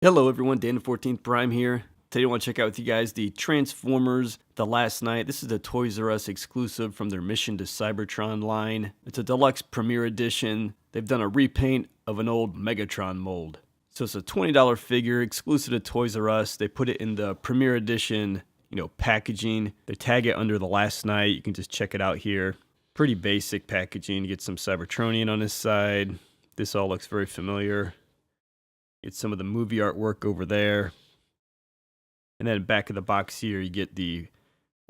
Hello everyone, Dan the 14th Prime here. Today I want to check out with you guys the Transformers The Last Night. This is a Toys R Us exclusive from their Mission to Cybertron line. It's a deluxe premiere edition. They've done a repaint of an old Megatron mold. So it's a $20 figure exclusive to Toys R Us. They put it in the premiere edition, packaging. They tag it under The Last Night. You can just check it out here. Pretty basic packaging. You get some Cybertronian on this side. This all looks very familiar. Get some of the movie artwork over there. And then back of the box here, you get the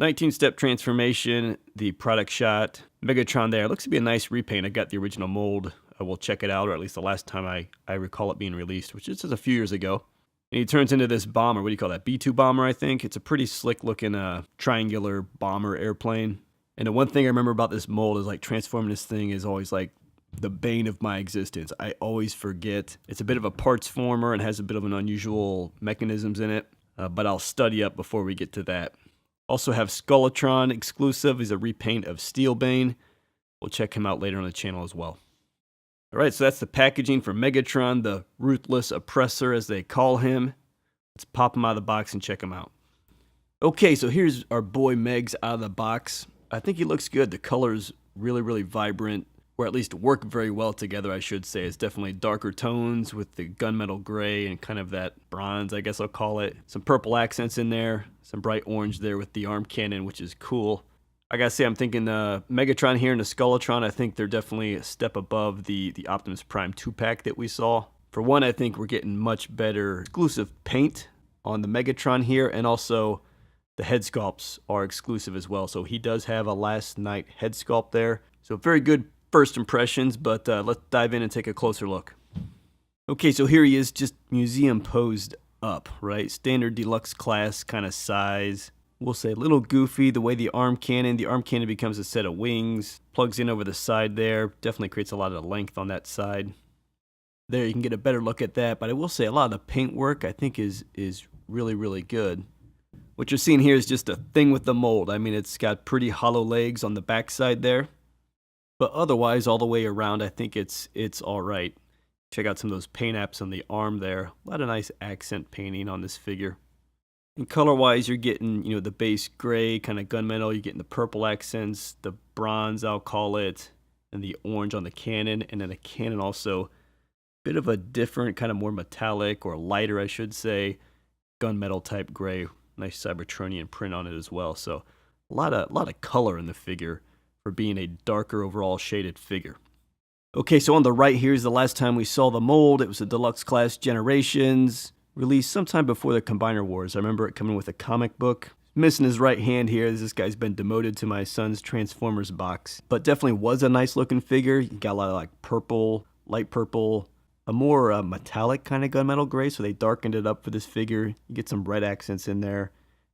19-step transformation, the product shot, Megatron there. It looks to be a nice repaint. I got the original mold. I will check it out, or at least the last time I recall it being released, which is just a few years ago. And he turns into this bomber. What do you call that? B-2 bomber, I think. It's a pretty slick-looking triangular bomber airplane. And the one thing I remember about this mold is like transforming this thing is always like the bane of my existence. I always forget. It's a bit of a parts former and has a bit of an unusual mechanisms in it, but I'll study up before we get to that. Also have Skeletron exclusive. He's a repaint of Steelbane. We'll check him out later on the channel as well. Alright, so that's the packaging for Megatron, the ruthless oppressor as they call him. Let's pop him out of the box and check him out. Okay, so here's our boy Megs out of the box. I think he looks good. The color's really vibrant. Or at least work very well together, I should say. It's definitely darker tones with the gunmetal gray and kind of that bronze, I guess I'll call it. Some purple accents in there, some bright orange there with the arm cannon, which is cool. I gotta say, I'm thinking Megatron here and the Skeletron, I think they're definitely a step above the Optimus Prime 2-pack that we saw. For one, I think we're getting much better exclusive paint on the Megatron here, and also the head sculpts are exclusive as well. So he does have a Last Night head sculpt there. So very good first impressions, but let's dive in and take a closer look. Okay, so here he is, just museum posed up, right? Standard deluxe class kind of size. We'll say a little goofy, the way the arm cannon becomes a set of wings, plugs in over the side there, definitely creates a lot of length on that side. There you can get a better look at that, but I will say a lot of the paint work I think is really good. What you're seeing here is just a thing with the mold. I mean, it's got pretty hollow legs on the backside there. But otherwise, all the way around, I think it's all right. Check out some of those paint apps on the arm there. A lot of nice accent painting on this figure. And color-wise, you're getting, the base gray, kind of gunmetal. You're getting the purple accents, the bronze, I'll call it, and the orange on the cannon. And then the cannon also, a bit of a different, kind of more metallic, or lighter, I should say, gunmetal type gray. Nice Cybertronian print on it as well. So a lot of color in the figure for being a darker overall shaded figure. Okay, so on the right here is the last time we saw the mold. It was a Deluxe Class Generations, released sometime before the Combiner Wars. I remember it coming with a comic book. Missing his right hand here. This guy's been demoted to my son's Transformers box. But definitely was a nice looking figure. You got a lot of like purple, light purple, a more metallic kind of gunmetal gray, so they darkened it up for this figure. You get some red accents in there.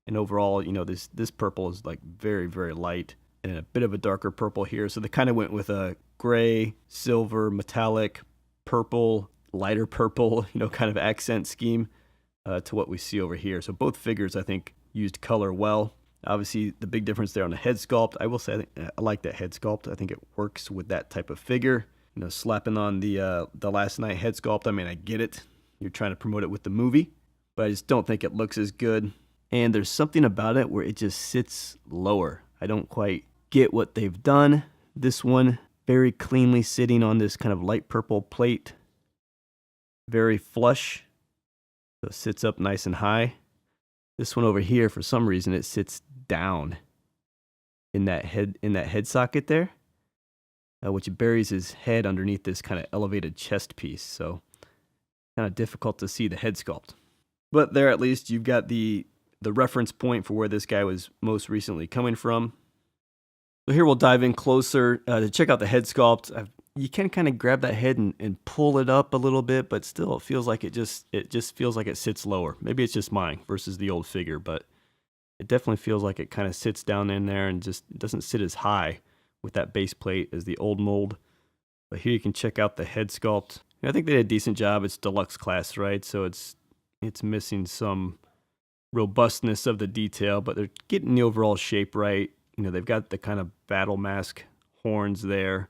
And overall, this purple is like very light. And a bit of a darker purple here. So they kind of went with a gray, silver, metallic, purple, lighter purple, kind of accent scheme to what we see over here. So both figures, I think, used color well. Obviously, the big difference there on the head sculpt. I will say I like that head sculpt. I think it works with that type of figure. Slapping on the Last Night head sculpt. I mean, I get it. You're trying to promote it with the movie. But I just don't think it looks as good. And there's something about it where it just sits lower. I don't quite get what they've done. This one very cleanly sitting on this kind of light purple plate, very flush, so it sits up nice and high. This one over here, for some reason, it sits down in that head socket there, which buries his head underneath this kind of elevated chest piece. So kind of difficult to see the head sculpt, but there at least you've got the reference point for where this guy was most recently coming from. So here we'll dive in closer to check out the head sculpt. You can kind of grab that head and pull it up a little bit, but still it feels like it just feels like it sits lower. Maybe it's just mine versus the old figure, but it definitely feels like it kind of sits down in there and just doesn't sit as high with that base plate as the old mold. But here you can check out the head sculpt. I think they did a decent job. It's deluxe class, right? So it's missing some robustness of the detail, but they're getting the overall shape right. They've got the kind of battle mask horns there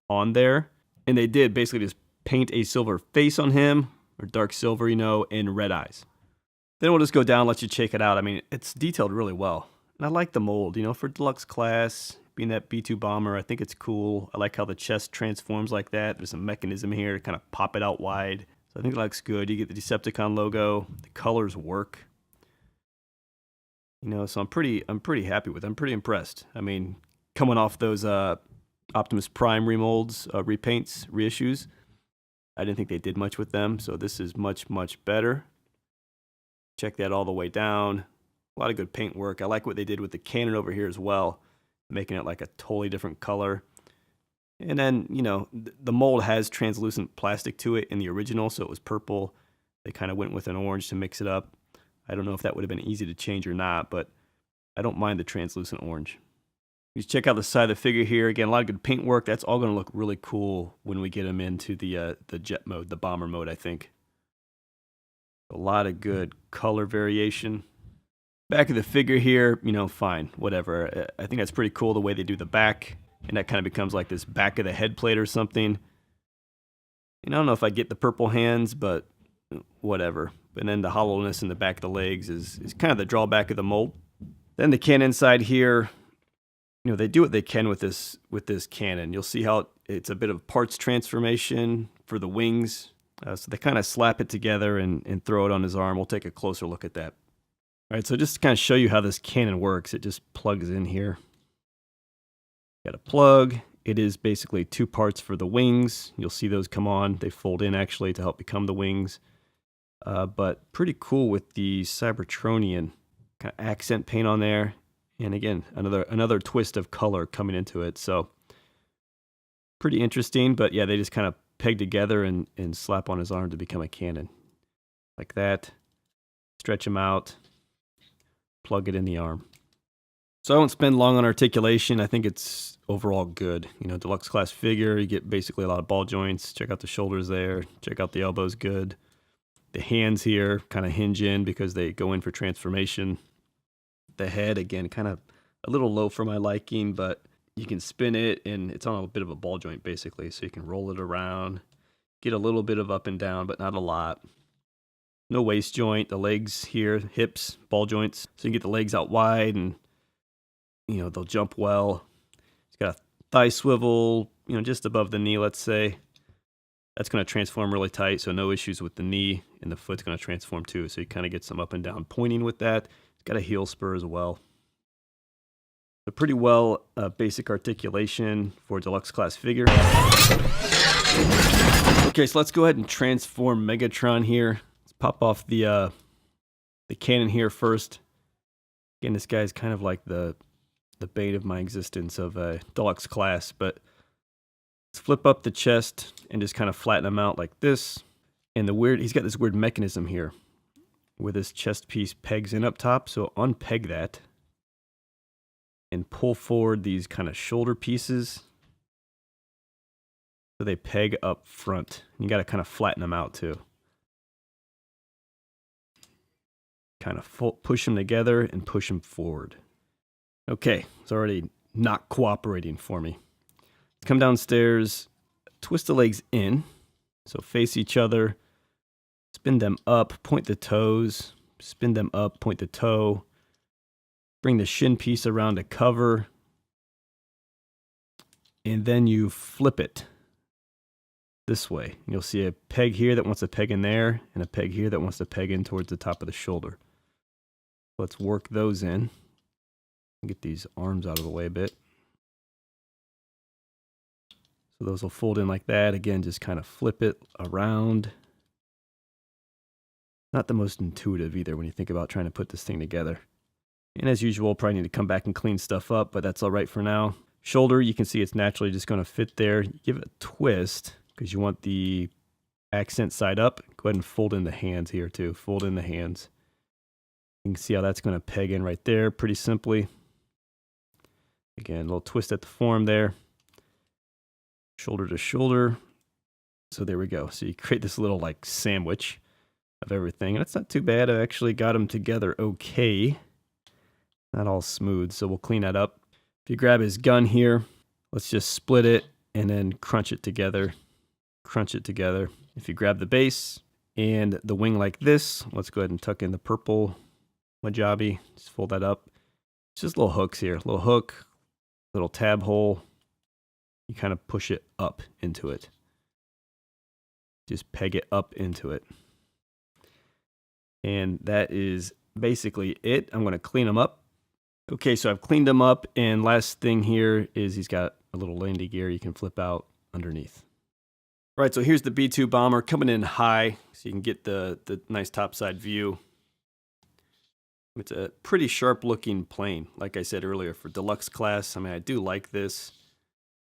on there. And they did basically just paint a silver face on him, or dark silver, you know, and red eyes. Then we'll just go down and let you check it out. I mean, it's detailed really well. And I like the mold, you know, for Deluxe class, being that B2 bomber, I think it's cool. I like how the chest transforms like that. There's a mechanism here to kind of pop it out wide. So I think it looks good. You get the Decepticon logo. The colors work. You know, so I'm pretty happy with it. I'm pretty impressed. I mean, coming off those Optimus Prime remolds, repaints, reissues, I didn't think they did much with them. So this is much, much better. Check that all the way down. A lot of good paint work. I like what they did with the cannon over here as well, making it like a totally different color. And then, you know, the mold has translucent plastic to it in the original, so it was purple. They kind of went with an orange to mix it up. I don't know if that would have been easy to change or not, but I don't mind the translucent orange. You check out the side of the figure here. Again, a lot of good paint work. That's all going to look really cool when we get them into the jet mode, the bomber mode, I think. A lot of good color variation. Back of the figure here, you know, fine, whatever. I think that's pretty cool the way they do the back, and that kind of becomes like this back of the head plate or something. And I don't know if I get the purple hands, but whatever. And then the hollowness in the back of the legs is kind of the drawback of the mold. Then the cannon side here, you know, they do what they can with this cannon. You'll see how it's a bit of parts transformation for the wings. So they kind of slap it together and throw it on his arm. We'll take a closer look at that. All right, so just to kind of show you how this cannon works, it just plugs in here. Got a plug. It is basically two parts for the wings. You'll see those come on. They fold in actually to help become the wings. But pretty cool with the Cybertronian kind of accent paint on there. And again, another twist of color coming into it. So pretty interesting, but yeah, they just kind of peg together and slap on his arm to become a cannon. Like that. Stretch him out. Plug it in the arm. So I won't spend long on articulation. I think it's overall good. You know, deluxe class figure, you get basically a lot of ball joints. Check out the shoulders there. Check out the elbows, good. The hands here kind of hinge in because they go in for transformation. The head, again, kind of a little low for my liking, but you can spin it, and it's on a bit of a ball joint, basically. So you can roll it around, get a little bit of up and down, but not a lot. No waist joint. The legs here, hips, ball joints. So you can get the legs out wide, and, you know, they'll jump well. It's got a thigh swivel, you know, just above the knee, let's say. That's going to transform really tight, so no issues with the knee, and the foot's going to transform too. So you kind of get some up and down pointing with that. It's got a heel spur as well. So pretty well basic articulation for a deluxe class figure. Okay, so let's go ahead and transform Megatron here. Let's pop off the cannon here first. Again, this guy's kind of like the bane of my existence of a deluxe class, but let's flip up the chest and just kind of flatten him out like this. And he's got this weird mechanism here where this chest piece pegs in up top. So unpeg that and pull forward these kind of shoulder pieces so they peg up front. You got to kind of flatten them out too. Kind of push them together and push them forward. Okay, it's already not cooperating for me. Come downstairs, twist the legs in, so face each other, spin them up, point the toes, spin them up, point the toe, bring the shin piece around to cover, and then you flip it this way. You'll see a peg here that wants to peg in there, and a peg here that wants to peg in towards the top of the shoulder. Let's work those in. Get these arms out of the way a bit. So those will fold in like that. Again, just kind of flip it around. Not the most intuitive either when you think about trying to put this thing together. And as usual, probably need to come back and clean stuff up, but that's all right for now. Shoulder, you can see it's naturally just going to fit there. Give it a twist because you want the accent side up. Go ahead and fold in the hands here too. Fold in the hands. You can see how that's going to peg in right there pretty simply. Again, a little twist at the form there. Shoulder to shoulder. So there we go. So you create this little like sandwich of everything. And it's not too bad. I actually got them together okay. Not all smooth, so we'll clean that up. If you grab his gun here, let's just split it and then crunch it together. Crunch it together. If you grab the base, and the wing like this. Let's go ahead and tuck in the purple Wajabi. Just fold that up. It's just little hooks here. Little hook, little tab hole. You kind of push it up into it. Just peg it up into it. And that is basically it. I'm going to clean them up. Okay, so I've cleaned them up, and last thing here is he's got a little landing gear you can flip out underneath. All right, so here's the B-2 bomber coming in high, so you can get the nice topside view. It's a pretty sharp-looking plane, like I said earlier, for Deluxe class. I mean, I do like this.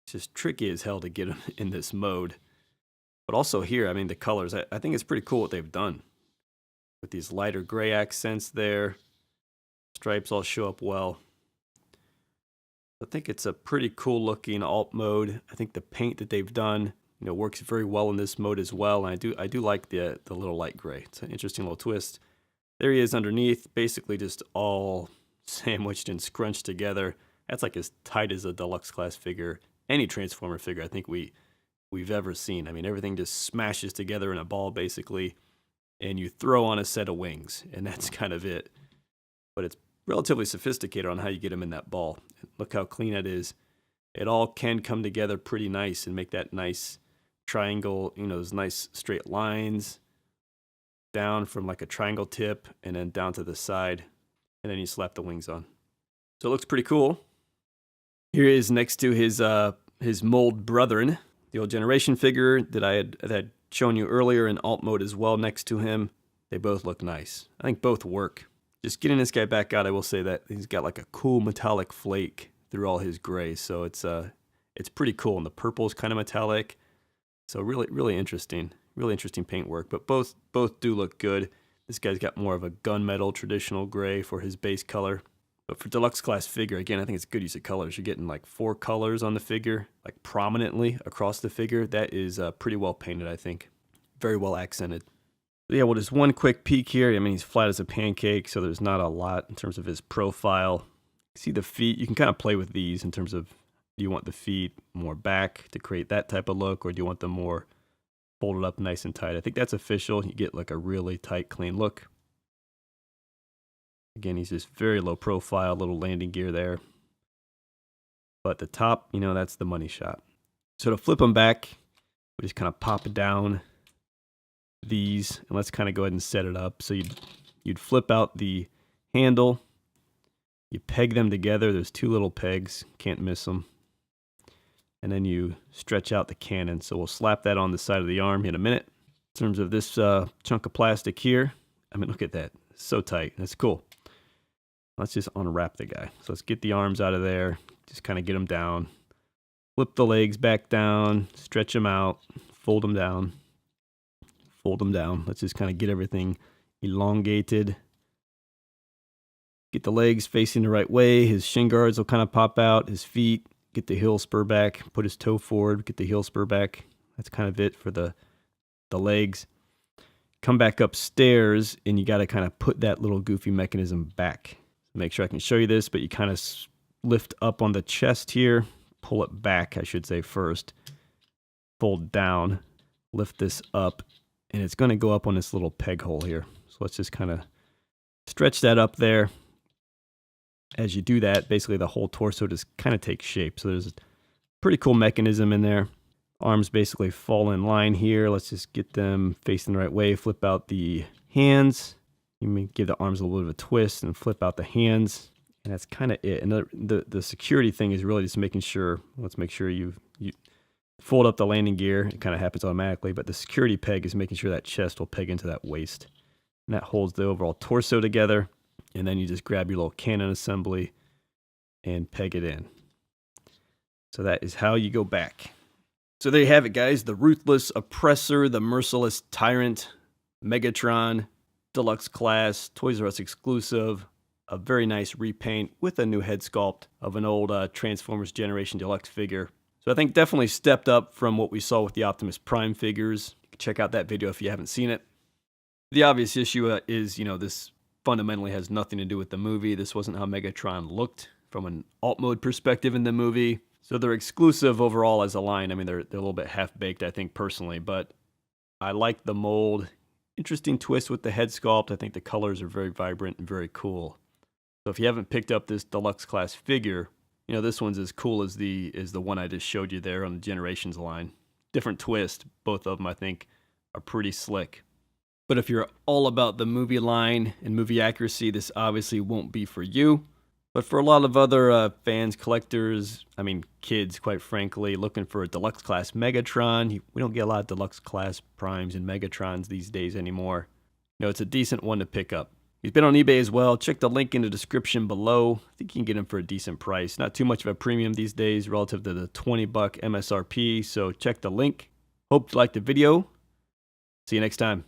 It's just tricky as hell to get them in this mode. But also here, I mean, the colors, I think it's pretty cool what they've done. With these lighter gray accents there. Stripes all show up well. I think it's a pretty cool looking alt mode. I think the paint that they've done, works very well in this mode as well. And I do like the little light gray. It's an interesting little twist. There he is underneath, basically just all sandwiched and scrunched together. That's like as tight as a Deluxe class figure, any Transformer figure I think we've ever seen. I mean, everything just smashes together in a ball basically, and you throw on a set of wings, and that's kind of it. But it's relatively sophisticated on how you get them in that ball. Look how clean it is. It all can come together pretty nice and make that nice triangle, those nice straight lines down from like a triangle tip and then down to the side. And then you slap the wings on. So it looks pretty cool. Here is next to his mold brethren, the old generation figure that I had shown you earlier in alt mode as well next to him. They both look nice. I think both work. Just getting this guy back out, I will say that he's got like a cool metallic flake through all his gray, so it's pretty cool. And the purple is kind of metallic, so really interesting paint work. But both do look good. This guy's got more of a gunmetal traditional gray for his base color. But for Deluxe class figure, again, I think it's good use of colors. You're getting like 4 colors on the figure, like prominently across the figure. That is pretty well painted, I think. Very well accented. Yeah, well, just one quick peek here. I mean, he's flat as a pancake, so there's not a lot in terms of his profile. See the feet? You can kind of play with these in terms of, do you want the feet more back to create that type of look, or do you want them more folded up nice and tight? I think that's official. You get like a really tight, clean look. Again, he's just very low profile, little landing gear there. But the top, that's the money shot. So to flip them back, we just kind of pop it down these, and let's kind of go ahead and set it up. So you'd flip out the handle, you peg them together. There's 2 little pegs, can't miss them. And then you stretch out the cannon. So we'll slap that on the side of the arm in a minute. In terms of this chunk of plastic here, I mean, look at that. It's so tight. That's cool. Let's just unwrap the guy. So let's get the arms out of there. Just kind of get them down. Flip the legs back down. Stretch them out. Fold them down. Fold them down. Let's just kind of get everything elongated. Get the legs facing the right way. His shin guards will kind of pop out. His feet. Get the heel spur back. Put his toe forward. Get the heel spur back. That's kind of it for the legs. Come back upstairs, and you got to kind of put that little goofy mechanism back. Make sure I can show you this, but you kind of lift up on the chest here. Pull it back, I should say, first. Fold down. Lift this up. And it's going to go up on this little peg hole here. So let's just kind of stretch that up there. As you do that, basically the whole torso just kind of takes shape. So there's a pretty cool mechanism in there. Arms basically fall in line here. Let's just get them facing the right way. Flip out the hands. You may give the arms a little bit of a twist and flip out the hands. And that's kind of it. And the security thing is really just making sure, let's make sure you fold up the landing gear. It kind of happens automatically, but the security peg is making sure that chest will peg into that waist. And that holds the overall torso together. And then you just grab your little cannon assembly and peg it in. So that is how you go back. So there you have it, guys. The ruthless oppressor, the merciless tyrant, Megatron, Deluxe class, Toys R Us exclusive. A very nice repaint with a new head sculpt of an old Transformers Generation Deluxe figure. So I think definitely stepped up from what we saw with the Optimus Prime figures. You can check out that video if you haven't seen it. The obvious issue is, this fundamentally has nothing to do with the movie. This wasn't how Megatron looked from an alt mode perspective in the movie. So they're exclusive overall as a line. I mean, they're a little bit half-baked, I think, personally. But I like the mold. interesting twist with the head sculpt. I think the colors are very vibrant and very cool. So if you haven't picked up this Deluxe class figure, you know, this one's as cool as the one I just showed you there on the Generations line. Different twist. Both of them, I think, are pretty slick. But if you're all about the movie line and movie accuracy, this obviously won't be for you. But for a lot of other fans, collectors, I mean kids, quite frankly, looking for a Deluxe class Megatron, we don't get a lot of Deluxe class Primes and Megatrons these days anymore. You know, it's a decent one to pick up. He's been on eBay as well. Check the link in the description below. I think you can get him for a decent price. Not too much of a premium these days relative to the $20 MSRP, so check the link. Hope you liked the video. See you next time.